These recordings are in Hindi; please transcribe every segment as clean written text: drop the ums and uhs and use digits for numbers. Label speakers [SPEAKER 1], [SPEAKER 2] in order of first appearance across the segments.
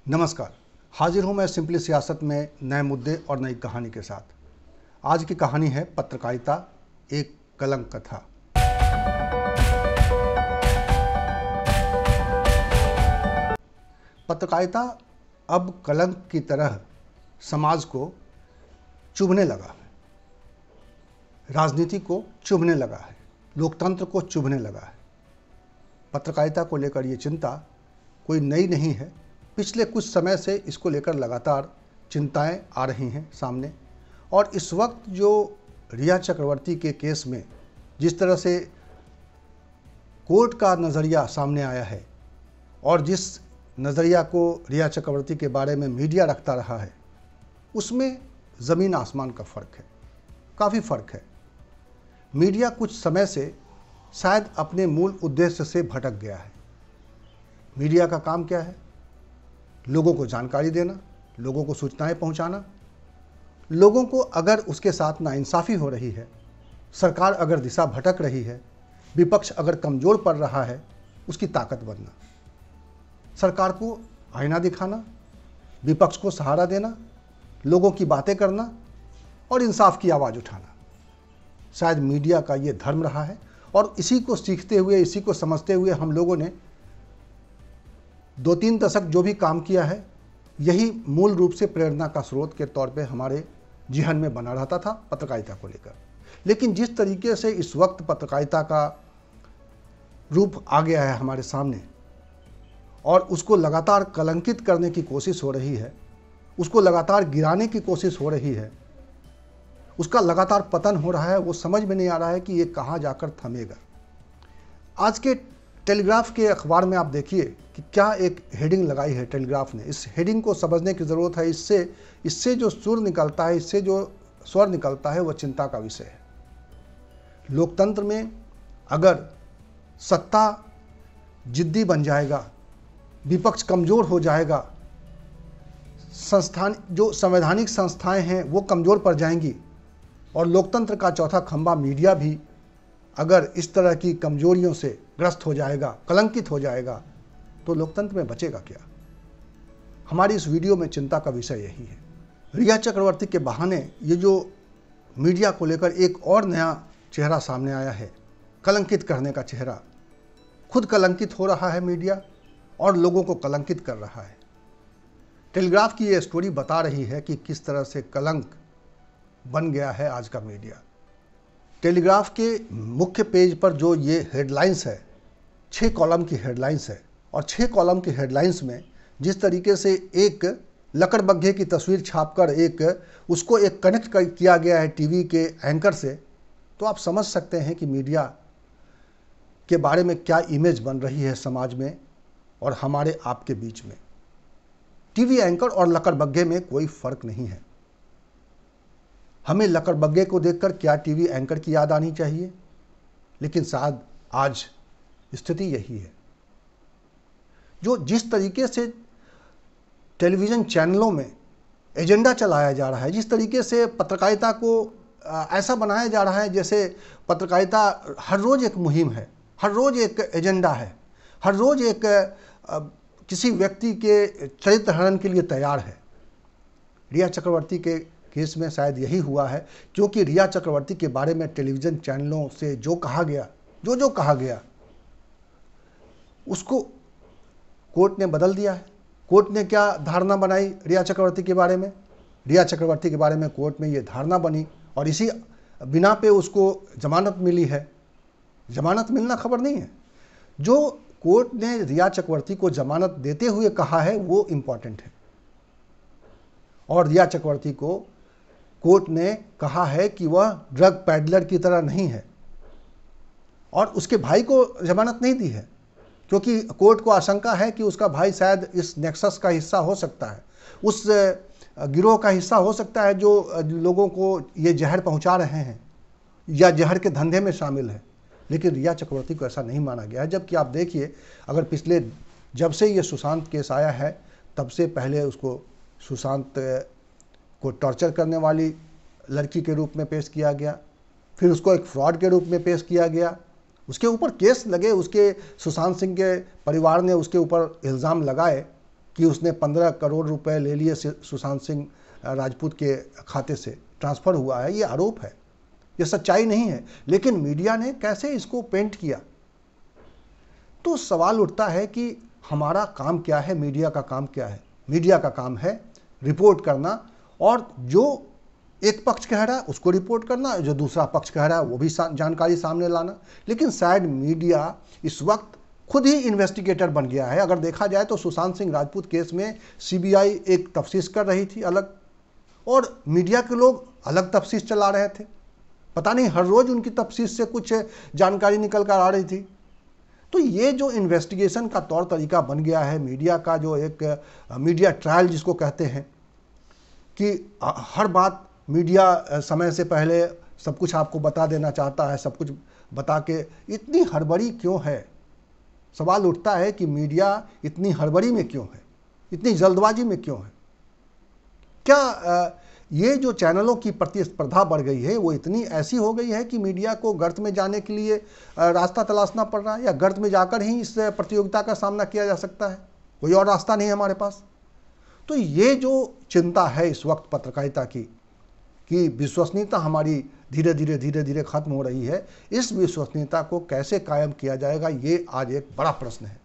[SPEAKER 1] नमस्कार। हाजिर हूं मैं सिंपली सियासत में नए मुद्दे और नई कहानी के साथ। आज की कहानी है पत्रकारिता एक कलंक कथा। पत्रकारिता अब कलंक की तरह समाज को चुभने लगा है, राजनीति को चुभने लगा है, लोकतंत्र को चुभने लगा है। पत्रकारिता को लेकर ये चिंता कोई नई नहीं है। पिछले कुछ समय से इसको लेकर लगातार चिंताएं आ रही हैं सामने। और इस वक्त जो रिया चक्रवर्ती के केस में जिस तरह से कोर्ट का नज़रिया सामने आया है और जिस नज़रिया को रिया चक्रवर्ती के बारे में मीडिया रखता रहा है, उसमें ज़मीन आसमान का फ़र्क है, काफ़ी फ़र्क है। मीडिया कुछ समय से शायद अपने मूल उद्देश्य से भटक गया है। मीडिया का काम क्या है? लोगों को जानकारी देना, लोगों को सूचनाएं पहुंचाना। लोगों को अगर उसके साथ नाइंसाफ़ी हो रही है, सरकार अगर दिशा भटक रही है, विपक्ष अगर कमज़ोर पड़ रहा है, उसकी ताकत बनना, सरकार को आईना दिखाना, विपक्ष को सहारा देना, लोगों की बातें करना और इंसाफ की आवाज़ उठाना। शायद मीडिया का ये धर्म रहा है और इसी को सीखते हुए, इसी को समझते हुए हम लोगों ने 2-3 दशक जो भी काम किया है, यही मूल रूप से प्रेरणा का स्रोत के तौर पे हमारे जिहन में बना रहता था पत्रकारिता को लेकर। लेकिन जिस तरीके से इस वक्त पत्रकारिता का रूप आ गया है हमारे सामने और उसको लगातार कलंकित करने की कोशिश हो रही है, उसको लगातार गिराने की कोशिश हो रही है, उसका लगातार पतन हो रहा है, वो समझ में नहीं आ रहा है कि ये कहाँ जाकर थमेगा। आज के टेलीग्राफ के अखबार में आप देखिए कि क्या एक हेडिंग लगाई है टेलीग्राफ ने। इस हेडिंग को समझने की ज़रूरत है। इससे जो सुर निकलता है, इससे जो स्वर निकलता है, वह चिंता का विषय है। लोकतंत्र में अगर सत्ता जिद्दी बन जाएगा, विपक्ष कमज़ोर हो जाएगा, जो संवैधानिक संस्थाएं हैं वो कमज़ोर पड़ जाएंगी और लोकतंत्र का चौथा खंभा मीडिया भी अगर इस तरह की कमजोरियों से ग्रस्त हो जाएगा, कलंकित हो जाएगा, तो लोकतंत्र में बचेगा क्या? हमारी इस वीडियो में चिंता का विषय यही है। रिया चक्रवर्ती के बहाने ये जो मीडिया को लेकर एक और नया चेहरा सामने आया है, कलंकित करने का चेहरा। खुद कलंकित हो रहा है मीडिया और लोगों को कलंकित कर रहा है। टेलीग्राफ की ये स्टोरी बता रही है कि किस तरह से कलंक बन गया है आज का मीडिया। टेलीग्राफ के मुख्य पेज पर जो ये हेडलाइंस है, 6 कॉलम की हेडलाइंस है और 6 कॉलम की हेडलाइंस में जिस तरीके से एक लकड़बग्घे की तस्वीर छापकर उसको कनेक्ट किया गया है टीवी के एंकर से, तो आप समझ सकते हैं कि मीडिया के बारे में क्या इमेज बन रही है समाज में और हमारे आपके बीच में। टीवी एंकर और लकड़बग्घे में कोई फ़र्क नहीं है। हमें लकड़बग्घे को देखकर क्या टीवी एंकर की याद आनी चाहिए, लेकिन शायद आज स्थिति यही है। जो जिस तरीके से टेलीविज़न चैनलों में एजेंडा चलाया जा रहा है, जिस तरीके से पत्रकारिता को ऐसा बनाया जा रहा है जैसे पत्रकारिता हर रोज़ एक मुहिम है, हर रोज़ एक एजेंडा है, हर रोज़ एक किसी व्यक्ति के चरित्र हनन के लिए तैयार है। रिया चक्रवर्ती के केस में शायद यही हुआ है, क्योंकि रिया चक्रवर्ती के बारे में टेलीविज़न चैनलों से जो कहा गया, जो कहा गया, उसको कोर्ट ने बदल दिया है। कोर्ट ने क्या धारणा बनाई रिया चक्रवर्ती के बारे में? रिया चक्रवर्ती के बारे में कोर्ट में ये धारणा बनी और इसी बिना पे उसको जमानत मिली है। जमानत मिलना खबर नहीं है, जो कोर्ट ने रिया चक्रवर्ती को जमानत देते हुए कहा है वो इम्पॉर्टेंट है। और रिया चक्रवर्ती को कोर्ट ने कहा है कि वह ड्रग पैडलर की तरह नहीं है और उसके भाई को जमानत नहीं दी है, क्योंकि कोर्ट को आशंका है कि उसका भाई शायद इस नेक्सस का हिस्सा हो सकता है, उस गिरोह का हिस्सा हो सकता है जो लोगों को ये जहर पहुंचा रहे हैं या जहर के धंधे में शामिल है। लेकिन रिया चक्रवर्ती को ऐसा नहीं माना गया है। जबकि आप देखिए, अगर पिछले जब से ये सुशांत केस आया है, तब से पहले उसको सुशांत को टॉर्चर करने वाली लड़की के रूप में पेश किया गया, फिर उसको एक फ्रॉड के रूप में पेश किया गया, उसके ऊपर केस लगे, उसके सुशांत सिंह के परिवार ने उसके ऊपर इल्ज़ाम लगाए, कि उसने 15 करोड़ रुपए ले लिए सुशांत सिंह राजपूत के खाते से ट्रांसफ़र हुआ है, ये आरोप है, ये सच्चाई नहीं है। लेकिन मीडिया ने कैसे इसको पेंट किया। तो सवाल उठता है कि हमारा काम क्या है, मीडिया का काम क्या है। मीडिया का काम है रिपोर्ट करना, और जो एक पक्ष कह रहा है उसको रिपोर्ट करना, जो दूसरा पक्ष कह रहा है वो भी जानकारी सामने लाना। लेकिन शायद मीडिया इस वक्त खुद ही इन्वेस्टिगेटर बन गया है। अगर देखा जाए तो सुशांत सिंह राजपूत केस में सीबीआई एक तफ्तीश कर रही थी अलग, और मीडिया के लोग अलग तफ्तीश चला रहे थे। पता नहीं हर रोज़ उनकी तफ्तीश से कुछ जानकारी निकल कर आ रही थी। तो ये जो इन्वेस्टिगेशन का तौर तरीका बन गया है, मीडिया का जो एक मीडिया ट्रायल जिसको कहते हैं, कि हर बात मीडिया समय से पहले सब कुछ आपको बता देना चाहता है, सब कुछ बता के इतनी हड़बड़ी क्यों है। सवाल उठता है कि मीडिया इतनी हड़बड़ी में क्यों है, इतनी जल्दबाजी में क्यों है। क्या ये जो चैनलों की प्रतिस्पर्धा बढ़ गई है वो इतनी ऐसी हो गई है कि मीडिया को गर्त में जाने के लिए रास्ता तलाशना पड़ रहा है, या गर्त में जाकर ही इस प्रतियोगिता का सामना किया जा सकता है, कोई और रास्ता नहीं है हमारे पास। तो ये जो चिंता है इस वक्त पत्रकारिता की, कि विश्वसनीयता हमारी धीरे धीरे खत्म हो रही है, इस विश्वसनीयता को कैसे कायम किया जाएगा, ये आज एक बड़ा प्रश्न है।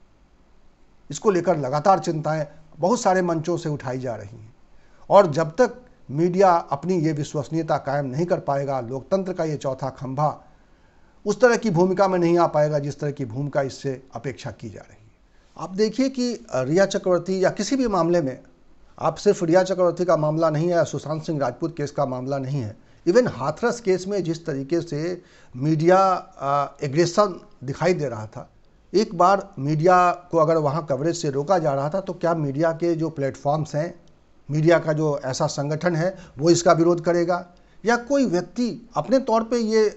[SPEAKER 1] इसको लेकर लगातार चिंताएं बहुत सारे मंचों से उठाई जा रही हैं, और जब तक मीडिया अपनी ये विश्वसनीयता कायम नहीं कर पाएगा, लोकतंत्र का ये चौथा खंभा उस तरह की भूमिका में नहीं आ पाएगा जिस तरह की भूमिका इससे अपेक्षा की जा रही है। आप देखिए कि रिया चक्रवर्ती या किसी भी मामले में, आप सिर्फ रिया चक्रवर्ती का मामला नहीं है, सुशांत सिंह राजपूत केस का मामला नहीं है, इवन हाथरस केस में जिस तरीके से मीडिया एग्रेशन दिखाई दे रहा था, एक बार मीडिया को अगर वहाँ कवरेज से रोका जा रहा था, तो क्या मीडिया के जो प्लेटफॉर्म्स हैं, मीडिया का जो ऐसा संगठन है वो इसका विरोध करेगा, या कोई व्यक्ति अपने तौर पे ये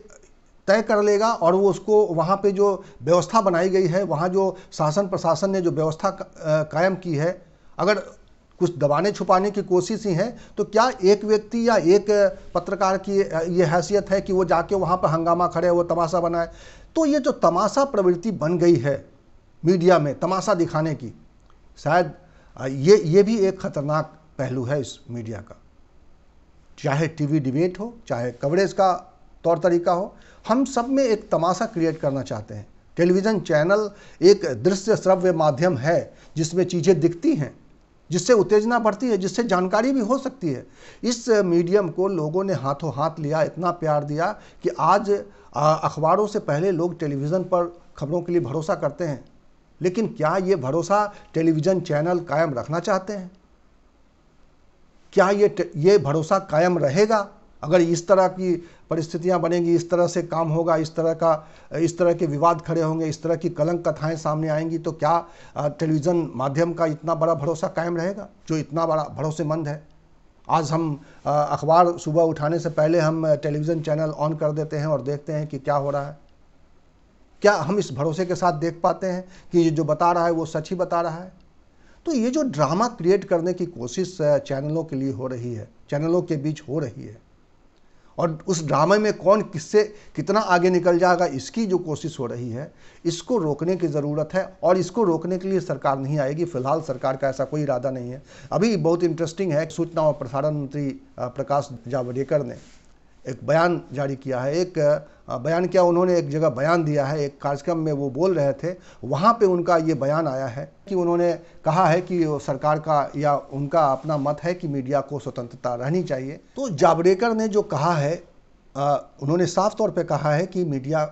[SPEAKER 1] तय कर लेगा और वो उसको वहाँ पे जो व्यवस्था बनाई गई है, वहाँ जो शासन प्रशासन ने जो व्यवस्था कायम की है, अगर कुछ दबाने छुपाने की कोशिश ही है, तो क्या एक व्यक्ति या एक पत्रकार की ये हैसियत है कि वो जाके वहाँ पर हंगामा खड़े, वो तमाशा बनाए। तो ये जो तमाशा प्रवृत्ति बन गई है मीडिया में, तमाशा दिखाने की, शायद ये भी एक खतरनाक पहलू है इस मीडिया का। चाहे टीवी डिबेट हो, चाहे कवरेज का तौर तरीका हो, हम सब में एक तमाशा क्रिएट करना चाहते हैं। टेलीविज़न चैनल एक दृश्य श्रव्य माध्यम है जिसमें चीज़ें दिखती हैं, जिससे उत्तेजना बढ़ती है, जिससे जानकारी भी हो सकती है। इस मीडियम को लोगों ने हाथों हाथ लिया, इतना प्यार दिया कि आज अखबारों से पहले लोग टेलीविज़न पर खबरों के लिए भरोसा करते हैं। लेकिन क्या ये भरोसा टेलीविज़न चैनल कायम रखना चाहते हैं? क्या ये भरोसा कायम रहेगा अगर इस तरह की परिस्थितियां बनेंगी, इस तरह से काम होगा, इस तरह के विवाद खड़े होंगे, इस तरह की कलंक कथाएं सामने आएंगी, तो क्या टेलीविज़न माध्यम का इतना बड़ा भरोसा कायम रहेगा जो इतना बड़ा भरोसेमंद है? आज हम अखबार सुबह उठाने से पहले हम टेलीविज़न चैनल ऑन कर देते हैं और देखते हैं कि क्या हो रहा है। क्या हम इस भरोसे के साथ देख पाते हैं कि जो बता रहा है वो सच ही बता रहा है? तो ये जो ड्रामा क्रिएट करने की कोशिश चैनलों के लिए हो रही है, चैनलों के बीच हो रही है, और उस ड्रामे में कौन किससे कितना आगे निकल जाएगा, इसकी जो कोशिश हो रही है, इसको रोकने की ज़रूरत है। और इसको रोकने के लिए सरकार नहीं आएगी, फिलहाल सरकार का ऐसा कोई इरादा नहीं है। अभी बहुत इंटरेस्टिंग है, सूचना और प्रसारण मंत्री प्रकाश जावड़ेकर ने एक बयान जारी किया है। एक बयान क्या, उन्होंने एक जगह बयान दिया है, एक कार्यक्रम में वो बोल रहे थे, वहाँ पे उनका ये बयान आया है कि उन्होंने कहा है कि सरकार का या उनका अपना मत है कि मीडिया को स्वतंत्रता रहनी चाहिए। तो जावड़ेकर ने जो कहा है, उन्होंने साफ तौर पे कहा है कि मीडिया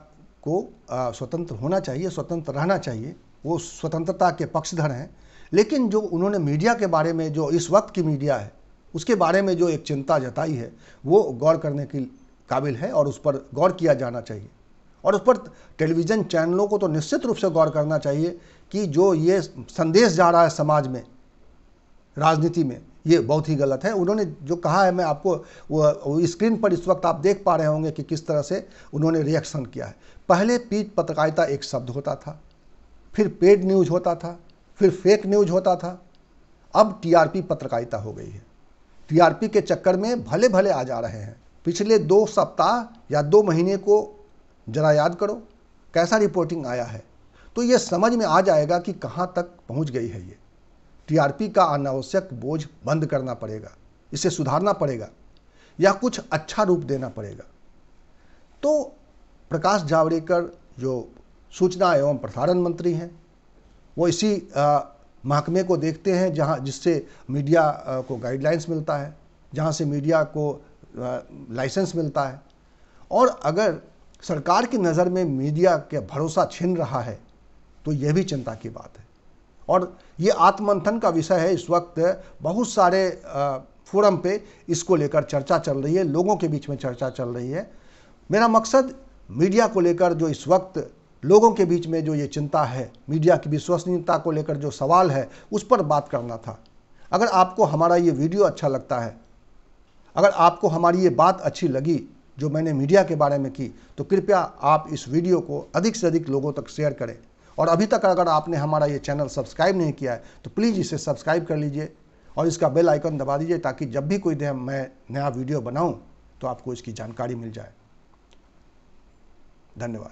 [SPEAKER 1] को स्वतंत्र होना चाहिए, स्वतंत्र रहना चाहिए, वो स्वतंत्रता के पक्षधर हैं। लेकिन जो उन्होंने मीडिया के बारे में, जो इस वक्त की मीडिया है उसके बारे में जो एक चिंता जताई है, वो गौर करने की काबिल है और उस पर गौर किया जाना चाहिए। और उस पर टेलीविज़न चैनलों को तो निश्चित रूप से गौर करना चाहिए कि जो ये संदेश जा रहा है समाज में, राजनीति में, ये बहुत ही गलत है। उन्होंने जो कहा है, मैं आपको वो स्क्रीन पर इस वक्त आप देख पा रहे होंगे कि किस तरह से उन्होंने रिएक्शन किया है। पहले पीठ पत्रकारिता एक शब्द होता था, फिर पेड न्यूज़ होता था, फिर फेक न्यूज़ होता था, अब टीआरपी पत्रकारिता हो गई है। टीआरपी के चक्कर में भले भले आ जा रहे हैं। पिछले 2 सप्ताह या 2 महीने को जरा याद करो कैसा रिपोर्टिंग आया है, तो ये समझ में आ जाएगा कि कहाँ तक पहुँच गई है ये। टीआरपी का अनावश्यक बोझ बंद करना पड़ेगा, इसे सुधारना पड़ेगा या कुछ अच्छा रूप देना पड़ेगा। तो प्रकाश जावड़ेकर जो सूचना एवं प्रसारण मंत्री हैं, वो इसी महकमे को देखते हैं जहां जिससे मीडिया को गाइडलाइंस मिलता है, जहां से मीडिया को लाइसेंस मिलता है। और अगर सरकार की नज़र में मीडिया का भरोसा छिन रहा है तो यह भी चिंता की बात है। और ये आत्ममंथन का विषय है। इस वक्त बहुत सारे फोरम पे इसको लेकर चर्चा चल रही है, लोगों के बीच में चर्चा चल रही है। मेरा मकसद मीडिया को लेकर जो इस वक्त लोगों के बीच में जो ये चिंता है, मीडिया की विश्वसनीयता को लेकर जो सवाल है, उस पर बात करना था। अगर आपको हमारा ये वीडियो अच्छा लगता है, अगर आपको हमारी ये बात अच्छी लगी जो मैंने मीडिया के बारे में की, तो कृपया आप इस वीडियो को अधिक से अधिक लोगों तक शेयर करें। और अभी तक अगर आपने हमारा ये चैनल सब्सक्राइब नहीं किया है तो प्लीज़ इसे सब्सक्राइब कर लीजिए और इसका बेल आइकन दबा दीजिए, ताकि जब भी कोई मैं नया वीडियो बनाऊं तो आपको इसकी जानकारी मिल जाए। धन्यवाद।